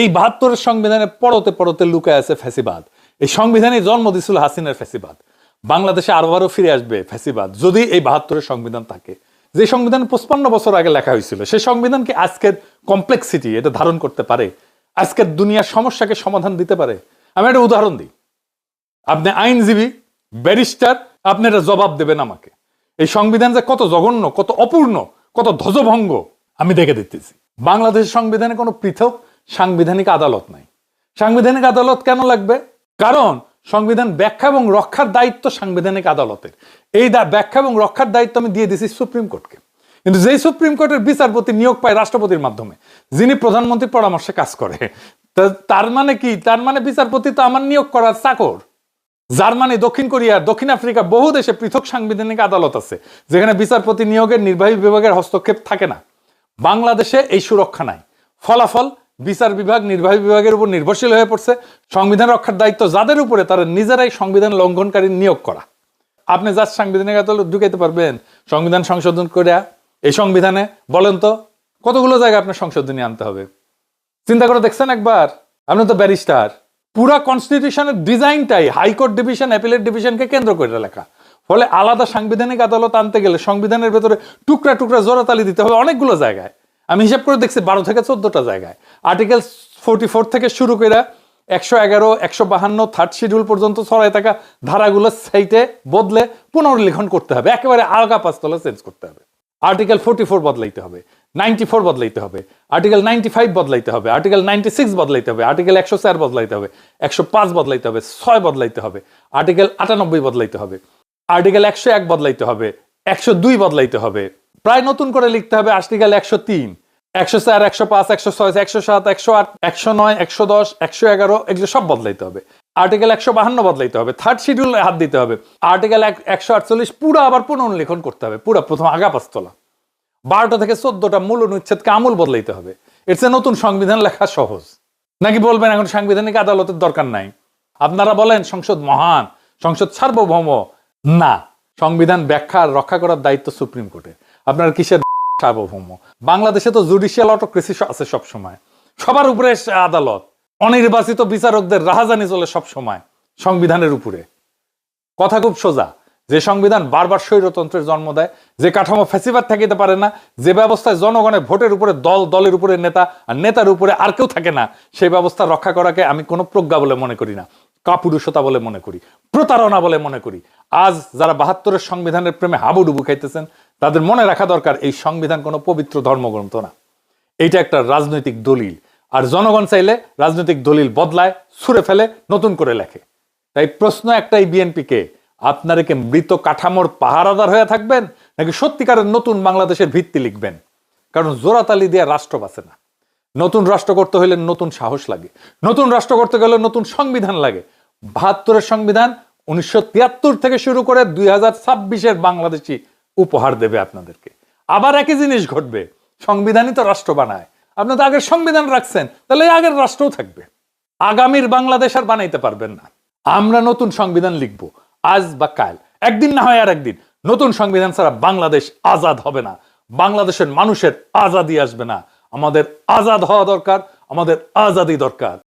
এই ৭২-এর সংবিধানে পরতে পরতে লুকায় আছে ফ্যাসিবাদ। এই সংবিধানে জন্ম দিছিল হাসিনার ফ্যাসিবাদ। বাংলাদেশে আরবারও ফিরে আসবে ফ্যাসিবাদ যদি এই ৭২-এর সংবিধান থাকে। যে সংবিধান ৫৫ বছর আগে লেখা হয়েছিল, সেই সংবিধান কি আজকের কমপ্লেক্সিটি এটা ধারণ করতে পারে? আজকের দুনিয়ার সমস্যাকে সমাধান দিতে পারে? আমি একটা উদাহরণ দিই। আপনি আইনজীবী, ব্যারিস্টার, আপনি এটা জবাব দেবেন আমাকে। এই সংবিধান যে কত জঘন্য, কত অপূর্ণ, কত ধ্বজভঙ্গ আমি দেখে দিতেছি। বাংলাদেশের সংবিধানে কোনো পৃথক সাংবিধানিক আদালত নাই। সাংবিধানিক আদালত কেন লাগবে? কারণ সংবিধান ব্যাখ্যা এবং রক্ষার দায়িত্ব সাংবিধানিক আদালতের। এই ব্যাখ্যা এবং রক্ষার দায়িত্ব আমি দিয়ে দিছি সুপ্রিম কোর্টকে। কিন্তু যেই সুপ্রিম কোর্টের বিচারপতি নিয়োগ পায় রাষ্ট্রপতির মাধ্যমে, যিনি প্রধানমন্ত্রীর পরামর্শে কাজ করে, তার মানে কি? তার মানে বিচারপতি তো আমার নিয়োগ করার চাকর। জার্মানি, দক্ষিণ কোরিয়া, দক্ষিণ আফ্রিকা, বহু দেশে পৃথক সাংবিধানিক আদালত আছে যেখানে বিচারপতি নিয়োগের নির্বাহী বিভাগের হস্তক্ষেপ থাকে না। বাংলাদেশে এই সুরক্ষা নাই। ফলাফল, বিচার বিভাগ নির্বাহী বিভাগের উপর নির্ভরশীল হয়ে পড়ছে। সংবিধান রক্ষার দায়িত্ব যাদের উপরে, তারা নিজেরাই সংবিধান লঙ্ঘনকারী নিয়োগ করা। আপনি যা সাংবিধানিক আদালত ঢুকাইতে পারবেন সংবিধান সংশোধন করে? এই সংবিধানে বলেন তো কতগুলো জায়গায় আপনার সংশোধনী আনতে হবে? চিন্তা করে দেখছেন একবার? আপনি তো ব্যারিস্টার। পুরা কনস্টিটিউশনের ডিজাইনটাই হাইকোর্ট ডিভিশন, অ্যাপিলেট ডিভিশনকে কেন্দ্র করে লেখা। ফলে আলাদা সাংবিধানিক আদালত আনতে গেলে সংবিধানের ভেতরে টুকরা টুকরা জোড়াতালি দিতে হবে অনেকগুলো জায়গায়। আমি হিসাব করে দেখছি ১২ থেকে ১৪টা জায়গায়। আর্টিকেল 44 থেকে শুরু করে ১১১, ১৫২ থার্ড শিডিউল পর্যন্ত ছড়ায় থাকা ধারাগুলো সাইটে বদলে পুনর্লিখন করতে হবে। একেবারে আলগা পাঁচতলা চেঞ্জ করতে হবে। আর্টিকেল 44 বদলাইতে হবে, 94 বদলাইতে হবে, আর্টিকেল 95 বদলাইতে হবে, আর্টিকেল 96 বদলাইতে হবে, আর্টিকেল ১০৪ বদলাইতে হবে, ১০৫ বদলাইতে হবে, ৬ বদলাইতে হবে, আর্টিকেল ৯৮ বদলাইতে হবে, আর্টিকেল ১০১ বদলাইতে হবে, ১০২ বদলাইতে হবে, প্রায় নতুন করে লিখতে হবে আর্টিকেল ১০৩, ১০৪, ১০৫, ১০৬, ১০৭, ১০৮, ১০৯, ১১০, ১১১ এগুলো সব বদলাইতে হবে। আর্টিকেল ১৫২ বদলাইতে হবে, থার্ড শিডিউল হাত দিতে হবে। আর্টিকেল ১৪৮ পুরো আবার পুনর্লিখন করতে হবে, পুরো প্রথম আগা পাঁচতলা। ১২টা থেকে ১৪টা মূল অনুচ্ছেদকে আমূল বদলাইতে হবে। এর চেয়ে নতুন সংবিধান লেখা সহজ নাকি? বলবেন এখন সাংবিধানিক আদালতের দরকার নাই? আপনারা বলেন সংসদ মহান, সংসদ সার্বভৌম। না, সংবিধান ব্যাখ্যা আর রক্ষা করার দায়িত্ব সুপ্রিম কোর্টের। আপনার কিসের সার্বভৌম? বাংলাদেশে তো জুডিশিয়াল অটোক্রেসি আছে সব সময়, সবার উপরে আদালত। অনির্বাচিত বিচারকদের রাহাজানি চলে সব সময় সংবিধানের উপরে। কথা খুব সোজা। যে সংবিধান বারবার স্বৈরতন্ত্রের জন্ম দেয়, যে কাঠামো ফ্যাসিবাদ থাকিতে পারে না, যে ব্যবস্থায় জনগণের ভোটের উপরে দল, দলের উপরে নেতা, আর নেতার উপরে আর কেউ থাকে না, সেই ব্যবস্থা রক্ষা করাকে আমি কোনো প্রজ্ঞা বলে মনে করি না, কাপুরুষতা বলে মনে করি, প্রতারণা বলে মনে করি। আজ যারা ৭২-এর সংবিধানের প্রেমে হাবুডুবু খাইতেছেন, তাদের মনে রাখা দরকার এই সংবিধান কোনো পবিত্র ধর্মগ্রন্থ না। এইটা একটা রাজনৈতিক দলিল। আর জনগণ চাইলে রাজনৈতিক দলিল বদলায়, ছুঁড়ে ফেলে, নতুন করে লেখে। তাই প্রশ্ন একটাই বিএনপিকে, আপনারা কি মৃত কাঠামোর পাহারাদার হয়ে থাকবেন নাকি সত্যিকারের নতুন বাংলাদেশের ভিত্তি লিখবেন? কারণ জোড়াতালি দিয়ে রাষ্ট্র বাঁচে না। নতুন রাষ্ট্র করতে হলে নতুন সাহস লাগে, নতুন রাষ্ট্র করতে গেলে নতুন সংবিধান লাগে। ৭২-এর সংবিধান ১৯৭৩ থেকে শুরু করে ২০২৬-এর বাংলাদেশি উপহার দেবে আপনাদেরকে। আবার একই জিনিস ঘটবে, সংবিধানই তো রাষ্ট্র বানায়। আপনি তো আগের সংবিধান রাখছেন, তাহলে আগের রাষ্ট্রও থাকবে। আগামীর বাংলাদেশ আর বানাইতে পারবেন না। আমরা নতুন সংবিধান লিখব, আজ বা কাল, একদিন না হয় আর একদিন। নতুন সংবিধান ছাড়া বাংলাদেশ আজাদ হবে না, বাংলাদেশের মানুষের আজাদি আসবে না। আমাদের আজাদ হওয়া দরকার, আমাদের আজাদি দরকার।